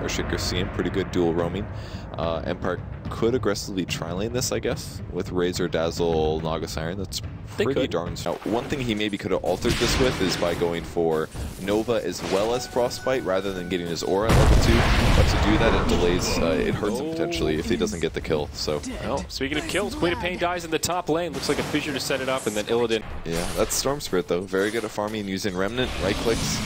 Shaker CM, pretty good dual roaming. Empire could aggressively tri-lane this, I guess, with Razor, Dazzle, Naga Siren. That's pretty darn. Now, one thing he maybe could have altered this with is by going for Nova as well as Frostbite rather than getting his aura at level 2. But to do that, it delays, it hurts him potentially if he doesn't get the kill. So, well, speaking of kills, Queen of Pain dies in the top lane. Looks like a Fissure to set it up, and then Illidan. Yeah, that's Storm Spirit though. Very good at farming using Remnant, right clicks.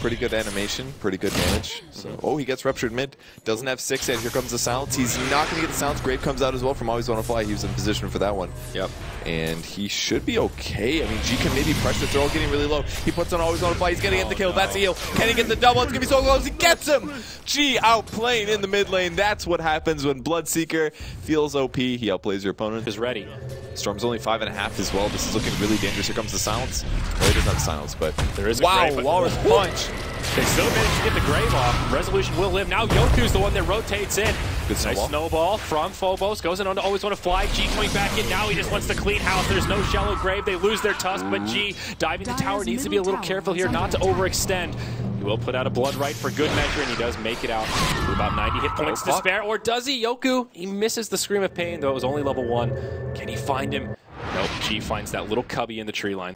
Pretty good animation, pretty good damage. So, oh, he gets ruptured mid. Doesn't have 6 yet. Here comes the silence. He's not going to get the silence. Grave comes out as well from Always Wanna Fly. He was in position for that one. Yep. And he should be okay. I mean, G can maybe pressure. They're all getting really low. He puts on Always Wanna Fly. He's going to get the kill. No. That's the heal. Can he get the double? It's going to be so close. He gets him. G outplaying in the mid lane. That's what happens when Bloodseeker feels OP. He outplays your opponent. Is ready. Storm's only 5.5 as well. This is looking really dangerous. Here comes the silence. Well, he doesn't have silence, but there is a grave, Walrus punch. They still managed to get the grave off. Resolution will live. Now Yoku's the one that rotates in. Good snowball. Nice snowball from Phobos. Goes in on to Always Wanna Fly. G coming back in. Now he just wants to clean house. There's no shallow grave. They lose their tusk, but G diving the tower needs to be a little careful here not to overextend. He will put out a blood right for good measure, and he does make it out with about 90 hit points to spare. Or does he? Yoku, he misses the Scream of Pain, though it was only level 1. Can he find him? Nope, G finds that little cubby in the tree line.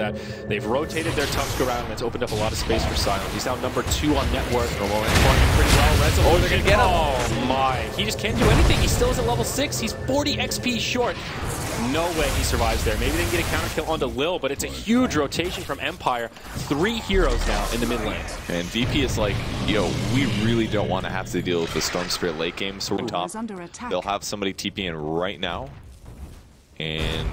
They've rotated their tusk around, and it's opened up a lot of space for Silent. He's now number 2 on net worth. Farming pretty well. Resolution. Oh, they're going to get him. Oh, my. He just can't do anything. He still is at level 6. He's 40 XP short. No way he survives there. Maybe they can get a counter kill onto Lil, but it's a huge rotation from Empire. 3 heroes now in the mid lane. And VP is like, yo, we really don't want to have to deal with the Storm Spirit late game. So we're top. They'll have somebody TP in right now. And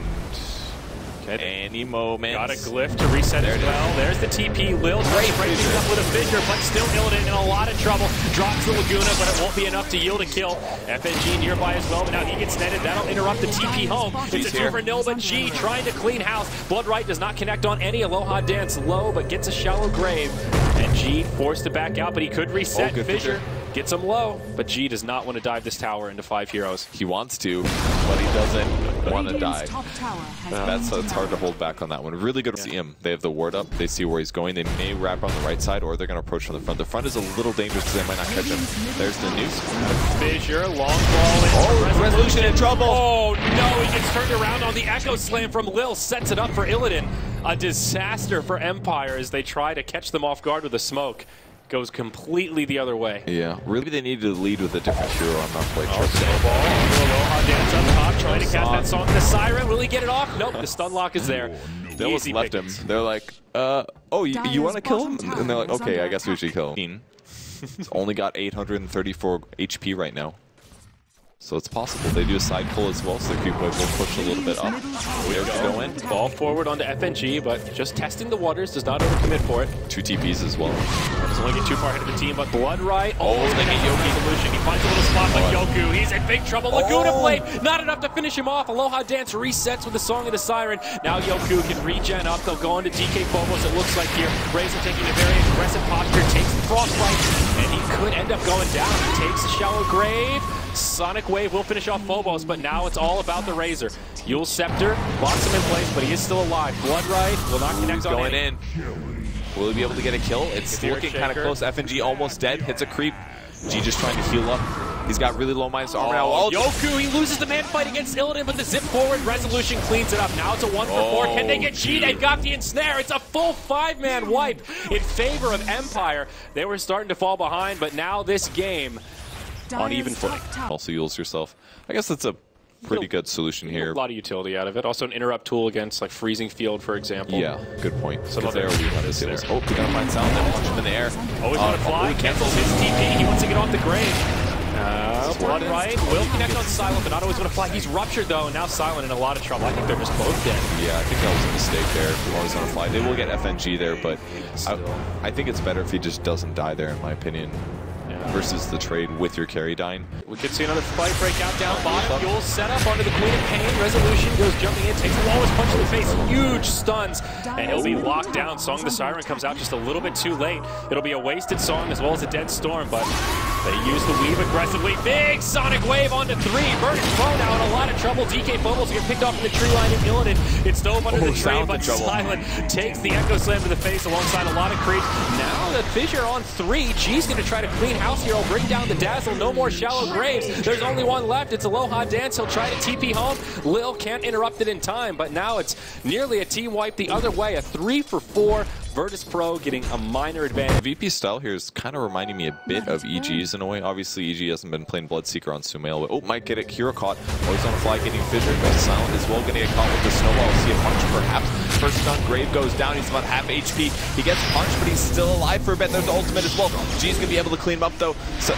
any moment. Got a glyph to reset as well. There's the TP. Lil tries to break things up with a Fissure, but still Illidan in a lot of trouble. Drops the Laguna, but it won't be enough to yield a kill. FNG nearby as well, but now he gets netted. That'll interrupt the TP home. It's a 2 for nil, but G trying to clean house. Blood Right does not connect on any. Aloha Dance low, but gets a shallow grave. And G forced to back out, but he could reset. Fissure gets him low, but G does not want to dive this tower into 5 heroes. He wants to, but he doesn't want to die. It's hard to hold back on that one. Really good to see him. They have the ward up. They see where he's going. They may wrap on the right side, or they're going to approach from the front. The front is a little dangerous because they might not catch him. There's the noose. Fissure, long ball. Resolution in trouble. Oh no, he gets turned around on the Echo Slam from Lil. Sets it up for Illidan. A disaster for Empire as they try to catch them off guard with a smoke. Goes completely the other way. Yeah, really they needed to lead with a different hero. I'm not quite sure. Snowball. Aloha Dance up top, trying to cast that song. The Siren, will he get it off? Nope, the stun lock is there. They almost left him. They're like, oh, you want to kill him? And they're like, okay, I guess we should kill him. He's only got 834 HP right now. So it's possible. They do a side pull as well, so the creep wave will push a little bit up. There we go. In. Ball forward onto FNG, but just testing the waters, does not overcommit for it. 2 TPs as well. Doesn't want to get too far ahead of the team, but Blood Right. Oh, they get Yoki solution. He finds a little spot, but Yoku, he's in big trouble. Laguna Blade, not enough to finish him off. Aloha Dance resets with the Song of the Siren. Now Yoku can regen up. They'll go on to DK Phobos, it looks like here. Razor taking a very aggressive posture, takes the Frostbite, and he could end up going down. He takes the shallow grave. Sonic Wave will finish off Phobos, but now it's all about the Razor. Yule Scepter locks him in place, but he is still alive. Blood Right will not connect on going in. Will he be able to get a kill? It's looking kind of close. FNG almost dead. Hits a creep. G just trying to heal up. He's got really low minus armor now. Oh, Yoku, he loses the man fight against Illidan, but the zip forward Resolution cleans it up. Now it's a 1 for 4. Can they get G? They've got the ensnare. It's a full 5-man wipe in favor of Empire. They were starting to fall behind, but now this game on even footing. Also heals yourself. I guess that's a pretty good solution here. A lot of utility out of it. Also an interrupt tool against like Freezing Field, for example. Yeah, good point. Some other Oh, we gotta find Silent. They punch him in the air. Always want to fly. Cancels his TP. He wants to get off the grave. Blood Right will connect on Silent, but not Always Want to Fly. He's ruptured though, and now Silent in a lot of trouble. I think they're just both dead. Yeah, I think that was a mistake there. Always Want to Fly. They will get FNG there, but I think it's better if he just doesn't die there, in my opinion. Versus the trade with your carry dying. We could see another fight break out down bottom. Yule set up onto the Queen of Pain. Resolution goes jumping in, takes the lowest punch in the face. Huge stuns, and he'll be locked down. Song of the Siren comes out just a little bit too late. It'll be a wasted song as well as a dead storm, but They use the weave aggressively. Big Sonic Wave onto 3. Verdant's Pro now in a lot of trouble. DK Phobos get picked off in the tree line in Illidan. It's dove under the tree, but Silent takes the Echo Slam to the face alongside a lot of creep. Now the Fissure on 3. G's going to try to clean house here. He'll bring down the Dazzle. No more shallow graves. There's only one left. It's Aloha Dance. He'll try to TP home. Lil can't interrupt it in time, but now it's nearly a team wipe the other way. A 3 for 4. Virtus Pro getting a minor advantage. VP's style here is kind of reminding me a bit of EG's in a way. Obviously, EG hasn't been playing Bloodseeker on Sumail, but might get it. Kira caught. Always on a fly, getting Fissure. But Silent as well, going to get caught with the snowball. We'll see a punch perhaps. First stun, Grave goes down. He's about half HP. He gets punched, but he's still alive for a bit. There's the ultimate as well. G's going to be able to clean him up though. So,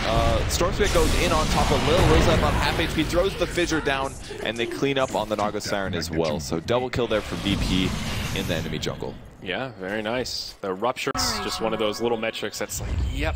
Stormspit goes in on top of Lil. Lil's at about half HP, throws the Fissure down, and they clean up on the Naga Siren as well. So double kill there for VP in the enemy jungle. Yeah, very nice. The rupture is just one of those little metrics that's like, yep.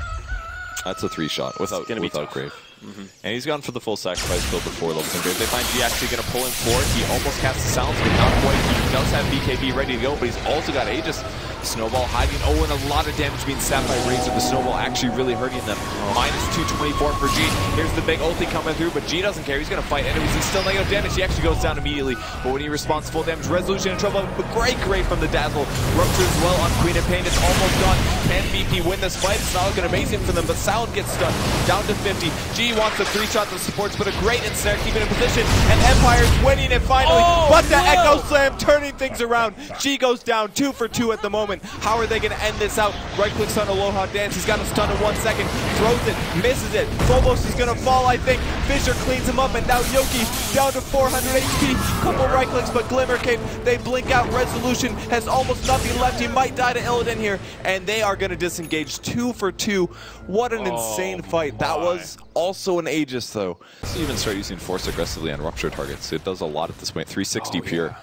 That's a 3-shot without Grave. And he's gone for the full sacrifice build before levels in Grave. They find G actually going to pull him forward. He almost casts the silence, but not quite. He does have BKB ready to go, but he's also got Aegis. Snowball hiding. Oh, and a lot of damage being stabbed by Razor. The Snowball actually really hurting them. Minus 224 for G. Here's the big ulti coming through, but G doesn't care. He's going to fight enemies. He's still negative damage. He actually goes down immediately. But when he responds full damage, Resolution in trouble. But great from the Dazzle. Rupture as well on Queen of Pain. It's almost done. Can VP win this fight? It's not looking amazing for them, but Silent gets stunned. Down to 50. G wants the 3-shot that supports, but a great ensnare, keeping in position. And Empire's winning it finally. But the Echo Slam turning things around. G goes down 2 for 2 at the moment. How are they going to end this out? Right clicks on Aloha Dance. He's got a stun in 1 second. Throws it. Misses it. Phobos is going to fall, I think. Fissure cleans him up, and now Yoki down to 400 HP. Couple right clicks, but Glimmer Cape, they blink out. Resolution has almost nothing left. He might die to Illidan here, and they are going to disengage 2 for 2. What an insane fight. That was also an Aegis, though. Let's even start using Force aggressively on Rupture targets. It does a lot at this point. 360 pure. Yeah.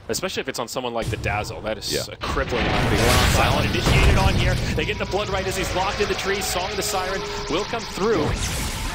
Especially if it's on someone like the Dazzle. That is a crippling amount. Silent initiated on here. They get the blood right as he's locked in the tree. Song of the Siren will come through.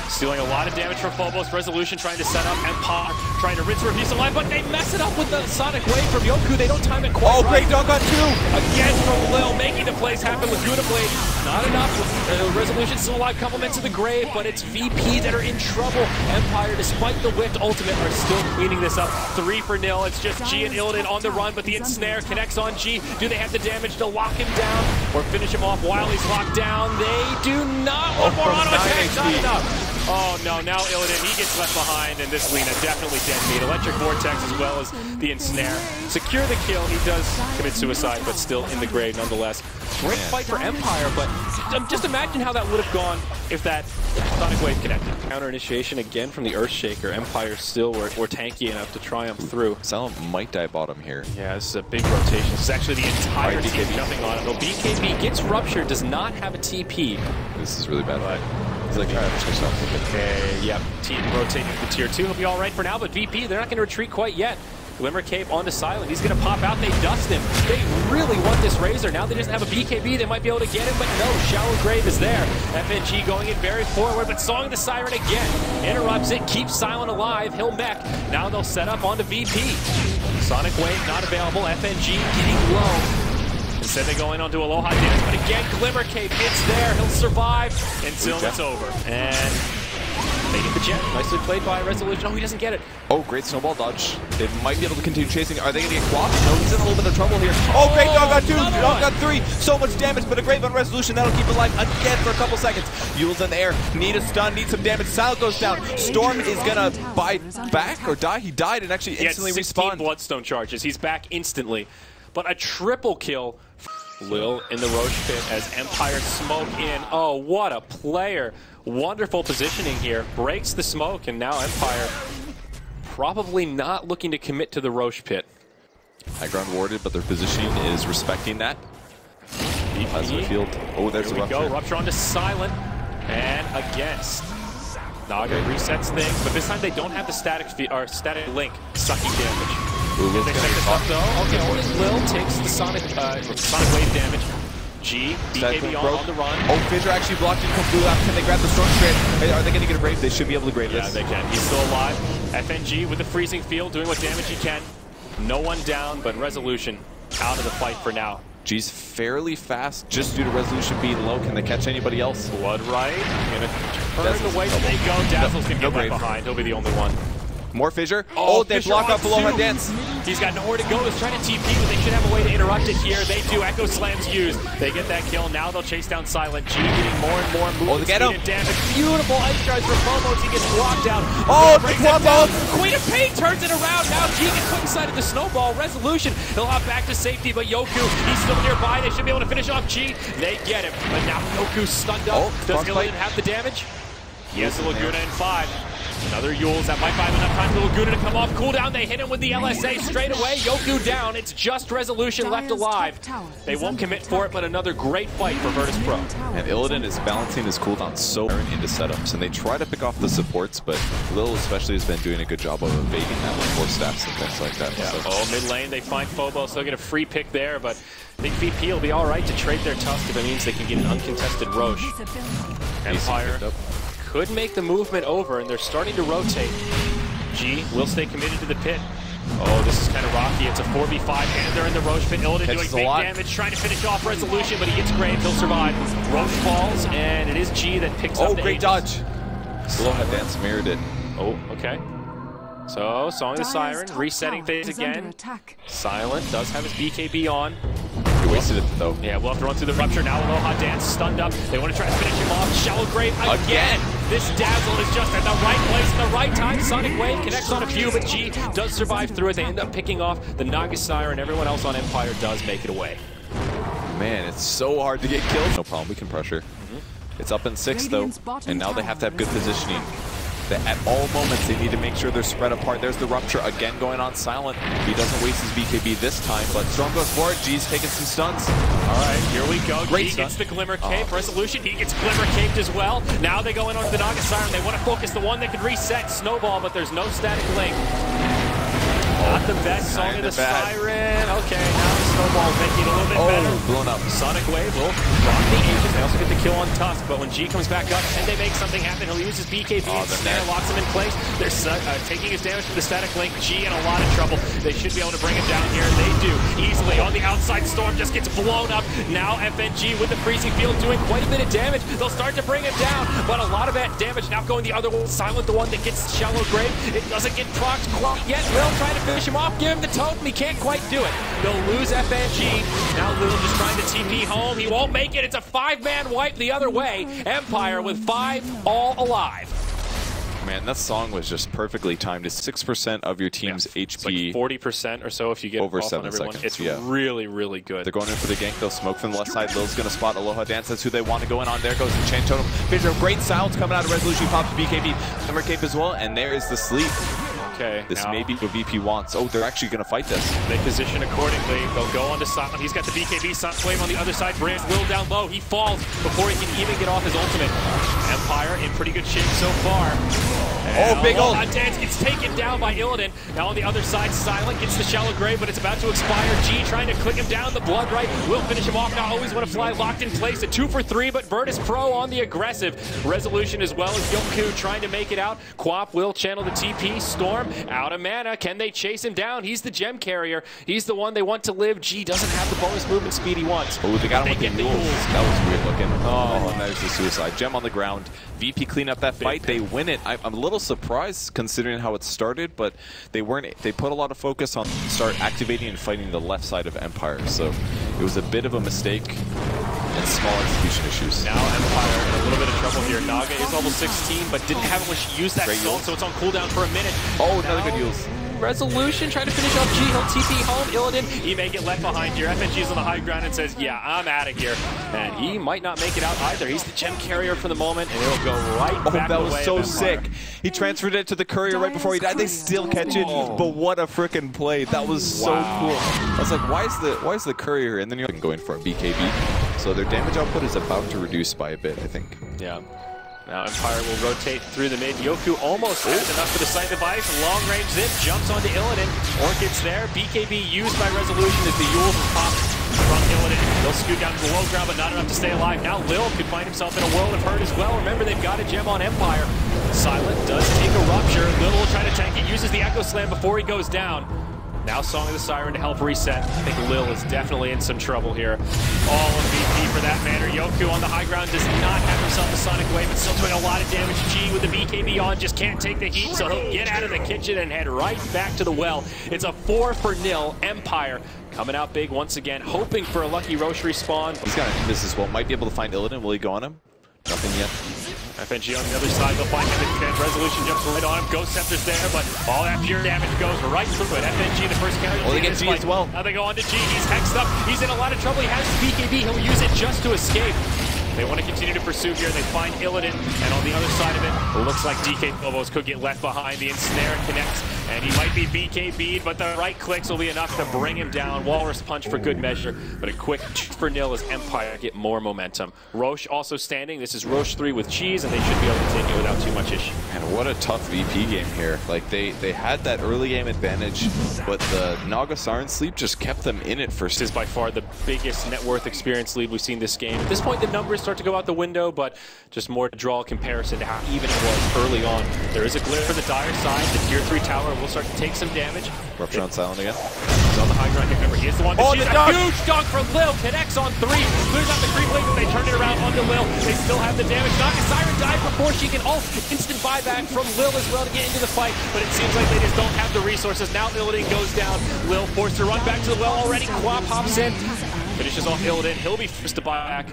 Stealing a lot of damage from Phobos. Resolution trying to set up Empire, trying to rinse Refuse alive, but they mess it up with the Sonic Wave from Yoku. They don't time it quite right. Great dunk on 2! Again from Lil, making the plays happen. Laguna Blade, not enough. Resolution still alive, compliments of the Grave, but it's VP that are in trouble. Empire, despite the whipped ultimate, are still cleaning this up. 3 for 0. It's just G and Illidan on the run, but the ensnare connects on G. Do they have the damage to lock him down or finish him off while he's locked down? They do not. One more auto attack, not enough. Oh no, now Illidan, he gets left behind, and this Lina definitely dead meat. Electric Vortex as well as the ensnare. Secure the kill, he does commit suicide, but still in the grave nonetheless. Great fight for Empire, but just imagine how that would have gone if that Sonic Wave connected. Counter initiation again from the Earthshaker. Empire still were tanky enough to triumph through. Silent might die bottom here. Yeah, this is a big rotation. This is actually the entire team jumping on it. Though BKB gets Rupture, does not have a TP. This is really bad fight. He's like, alright, let's go south. Okay, yep. Team rotating to tier 2. He'll be alright for now, but VP, they're not going to retreat quite yet. Glimmer Cape onto Silent. He's going to pop out. They dust him. They really want this Razor. Now they just have a BKB. They might be able to get him, but no. Shallow Grave is there. FNG going in very forward, but Song of the Siren again. Interrupts it. Keeps Silent alive. He'll mech. Now they'll set up onto VP. Sonic Wave not available. FNG getting low. Instead they go in onto Aloha Dance, but again, Glimmer Cape, it's there. He'll survive until it's over. And they get the jet. Nicely played by Resolution. Oh, he doesn't get it. Oh, great snowball dodge. They might be able to continue chasing. Are they going to get clocked? No, he's in a little bit of trouble here. Oh, great dog on 2, dog on 3. So much damage, but a great on Resolution. That'll keep it alive again for a couple seconds. Yule's in the air. Need a stun, need some damage. Silent goes down. Storm is going to bite back or die. He died and actually instantly respawned. 16 Bloodstone charges. He's back instantly. But a triple kill. Lil in the Roche pit as Empire smoke in. Oh, what a player. Wonderful positioning here. Breaks the smoke, and now Empire probably not looking to commit to the Roche pit. High ground warded, but their positioning is respecting that. Positive field. Oh, there's a Rupture. Go. Rupture onto Silent. And against Naga resets things, but this time they don't have the static link sucking damage. Ooh, they take this up though. Okay, only Lil takes the Sonic Wave damage. G, BKB on the run. Oh, Fissure actually blocked and come through. Can they grab the Storm Strand? Are they going to get a brave? They should be able to grave this. Yeah, they can. He's still alive. FNG with the freezing field, doing what damage he can. No one down, but Resolution out of the fight for now. G's fairly fast just due to Resolution being low. Can they catch anybody else? Blood right. Gonna turn the way that they go. Dazzle's gonna get left behind. He'll be the only one. More Fissure. Oh, they block off Aloha Dance. He's got nowhere to go. He's trying to TP, but they should have a way to interrupt it here. They do. Echo Slam's used. They get that kill. Now they'll chase down Silent. G getting more and more movement speed and damage. Beautiful ice charge for Momo. He gets blocked out. Oh, the Quambo! Queen of Pain turns it around. Now G gets put inside of the snowball. Resolution. He'll hop back to safety, but Yoku, he's still nearby. They should be able to finish off G. They get him. But now Yoku's stunned up. Does Illidan have the damage? He has the Laguna in 5. Another Yules that might buy him enough time for Laguna to come off cooldown. They hit him with the LSA straight away. Yoku down. It's just Resolution left alive. They won't commit for it, but another great fight for Virtus Pro. And Illidan is balancing his cooldown so into setups, and they try to pick off the supports, but Lil especially has been doing a good job of evading that with 4 staffs and things like that. Yeah. So. Oh, mid lane, they find Phobos. They'll get a free pick there, but I think VP will be all right to trade their Tusk if it means they can get an uncontested Roche. Empire could make the movement over, and they're starting to rotate. G will stay committed to the pit. Oh, this is kind of rocky. It's a 4v5, and they're in the Roche pit. Illidan doing big damage, trying to finish off Resolution, but he gets Grave. He'll survive. Roche falls, and it is G that picks up the great dodge. Aloha Dance mirrored it. Oh, okay. So, Song of the Siren, resetting things again. Silent does have his BKB on. He wasted it though. Yeah, we'll have to run through the Rupture now. Aloha Dance stunned up. They want to try to finish him off. Shallow Grave again. This Dazzle is just at the right place at the right time. Sonic Wave connects on a few, but G does survive through it. They end up picking off the Naga Siren. Everyone else on Empire does make it away. Man, it's so hard to get killed. No problem, we can pressure. It's up in 6 though, and now they have to have good positioning. At all moments, they need to make sure they're spread apart. There's the Rupture again going on Silent. He doesn't waste his BKB this time, but Storm goes forward. G's taking some stuns. All right, here we go. Great G gets the Glimmer Cape. Resolution, he gets Glimmer Caped as well. Now they go in on the Naga Siren. They want to focus the one that can reset Snowball, but there's no static link. Not the best Song of the Siren. Okay, now the Snowball's making it a little bit better. Blown up. Sonic Wave will rock the Aegis. They also get the kill on Tusk, but when G comes back up, can they make something happen? He'll use his BKB and snare, locks him in place. They're taking his damage from the static link. G in a lot of trouble. They should be able to bring him down here. They do. Easily on the outside. Storm just gets blown up. Now FNG with the freezing field doing quite a bit of damage. They'll start to bring him down, but a lot of that damage now going the other way. Silent, the one that gets Shallow Grave. It doesn't get procced quite yet. Will trying to finish him off. Give him the totem. He can't quite do it. They'll lose FNG. Now Lil just trying to TP home. He won't make it. It's a 5-man wipe the other way. Empire with 5 all alive. Man, that song was just perfectly timed. It's 6% of your team's HP. Like 40% or so if you get over off 7 on everyone. seconds. It's really, really good. They're going in for the gank. They'll smoke from the left side. Lil's going to spot Aloha Dance. That's who they want to go in on. There goes the Chain Totem. Fissure, great sounds coming out of Resolution. Pops BKB. Hammer Cape as well. And there is the sleep. Okay. This may be what VP wants. Oh, they're actually going to fight this. They position accordingly. They'll go on to Silent. He's got the BKB. Silent Wave on the other side. Brings Will down low. He falls before he can even get off his ultimate. Empire in pretty good shape so far. And big ult. Dance gets taken down by Illidan. Now on the other side, Silent gets the Shallow Grave, but it's about to expire. G trying to click him down. The Blood Right will finish him off. Now always want to fly locked in place. A 2 for 3, but Virtus Pro on the aggressive. Resolution as well as Yoku trying to make it out. Quap will channel the TP. Storm out of mana. Can they chase him down? He's the gem carrier. He's the one they want to live. G doesn't have the bonus movement speed he wants. Oh, they got him with the Yules. That was weird looking. Oh, and there's the suicide. Gem on the ground. VP clean up that fight. They win it. I'm a little surprised considering how it started, but they put a lot of focus on start activating and fighting the left side of Empire. So it was a bit of a mistake and small execution issues. Now Empire in a little bit of trouble here. Naga is level 16, but didn't have when she used that stone, so it's on cooldown for a minute. Oh, another good Yules. Resolution trying to finish off G. He'll TP home. Illidan, he may get left behind here. FNG's on the high ground and says, yeah, I'm out of here. And he might not make it out either. He's the gem carrier for the moment, and it'll go right back that was so of sick. He transferred it to the courier right before he died. They still catch it, but what a freaking play. That was so cool. I was like, why is the courier? And then you're going for a BKB. So their damage output is about to reduce by a bit, I think. Yeah. Now Empire will rotate through the mid. Yoku almost has enough for the sight device. Long range zip, jumps onto Illidan. Orchid's there. BKB used by Resolution as the Yules is popped from Illidan. They'll scoot down to the low ground, but not enough to stay alive. Now Lil could find himself in a world of hurt as well. Remember, they've got a gem on Empire. Silent does take a Rupture. Lil will try to tank it. Uses the Echo Slam before he goes down. Now Song of the Siren to help reset. I think Lil is definitely in some trouble here. All of VP for that matter. Yoku on the high ground does not have himself a Sonic Wave, but still doing a lot of damage. G with the BKB on just can't take the heat, so he'll get out of the kitchen and head right back to the well. It's a 4-0 Empire. Coming out big once again, hoping for a lucky Roche respawn. He's got to miss as well. Might be able to find Illidan. Will he go on him? Nothing yet. FNG on the other side, they'll find him instead. Resolution jumps right on him. Ghost Scepter's there, but all that pure damage goes right through it. FNG, the first carry. Well, they get G as well. Now they go on to G. He's hexed up. He's in a lot of trouble. He has BKB. He'll use it just to escape. They want to continue to pursue here. They find Illidan, and on the other side of it looks like DK Phobos could get left behind. The ensnare connects, and he might be BKB'd, but the right clicks will be enough to bring him down. Walrus Punch for good measure, but a quick 2-0 as Empire get more momentum. Roche also standing. This is Roche 3 with Cheese, and they should be able to continue without too much issue. And what a tough VP game here. Like, they had that early game advantage, but the Naga Siren sleep just kept them in it for... This is by far the biggest net worth experience lead we've seen this game. At this point, the numbers start to go out the window, but just more to draw a comparison to how even it was early on. There is a glare for the dire side. The tier 3 tower will start to take some damage. Rupture on silent again. He's on the high ground. Remember, he is the one that she's a huge dunk from Lil. Connects on 3. Clears out the creep lane, but they turn it around onto Lil. They still have the damage. Naga Siren died before she can ult. Instant buyback from Lil as well to get into the fight, but it seems like they just don't have the resources. Now Illidan goes down. Lil forced to run back to the well already. Quap hops in. Finishes off Illidan. He'll be forced to buy back.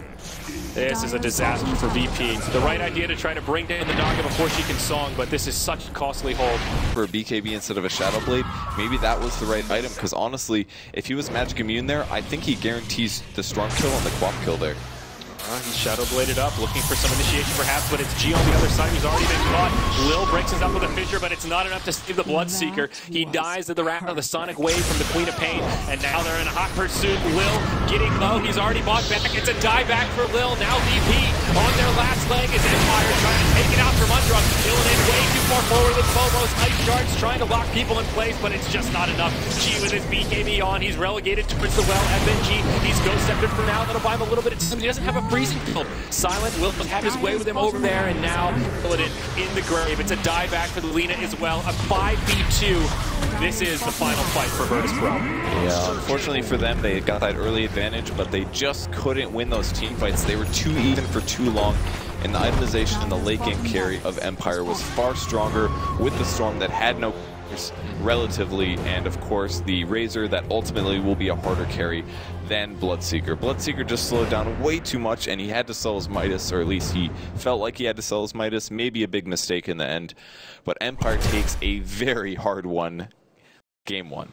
This is a disaster for VP. It's the right idea to try to bring down the Naga before she can Song, but this is such a costly hold. For a BKB instead of a Shadow Blade, maybe that was the right item, because honestly, if he was magic immune there, I think he guarantees the Storm kill and the Quap kill there. He's Shadow Bladed up, looking for some initiation perhaps, but it's G on the other side who's already been caught. Lil breaks us up with a fissure, but it's not enough to save the Bloodseeker. He dies at the wrath of the Sonic Wave from the Queen of Pain, and now they're in a hot pursuit. Lil getting low, he's already bought back. It's a dieback for Lil. Now VP on their last leg is Empire trying to take it out from under him. Illidan way too far forward with Phobos. Ice Shards trying to lock people in place, but it's just not enough. G with his BKB on, he's relegated towards the well. FNG, he's Ghost Sceptered for now. That'll buy him a little bit of time. He doesn't have a freezing field. Silent will have his way with him over there, and now Illidan in the grave. It's a dieback for the Lina as well. A 5v2. This is the final fight for Virtus Pro. Yeah, unfortunately for them, they got that early advantage, but they just couldn't win those team fights. They were too even for too long, and the itemization and the late game carry of Empire was far stronger with the Storm that had no relatively, and of course the Razor that ultimately will be a harder carry than Bloodseeker. Bloodseeker just slowed down way too much, and he had to sell his Midas, or at least he felt like he had to sell his Midas. Maybe a big mistake in the end, but Empire takes a very hard one, game 1.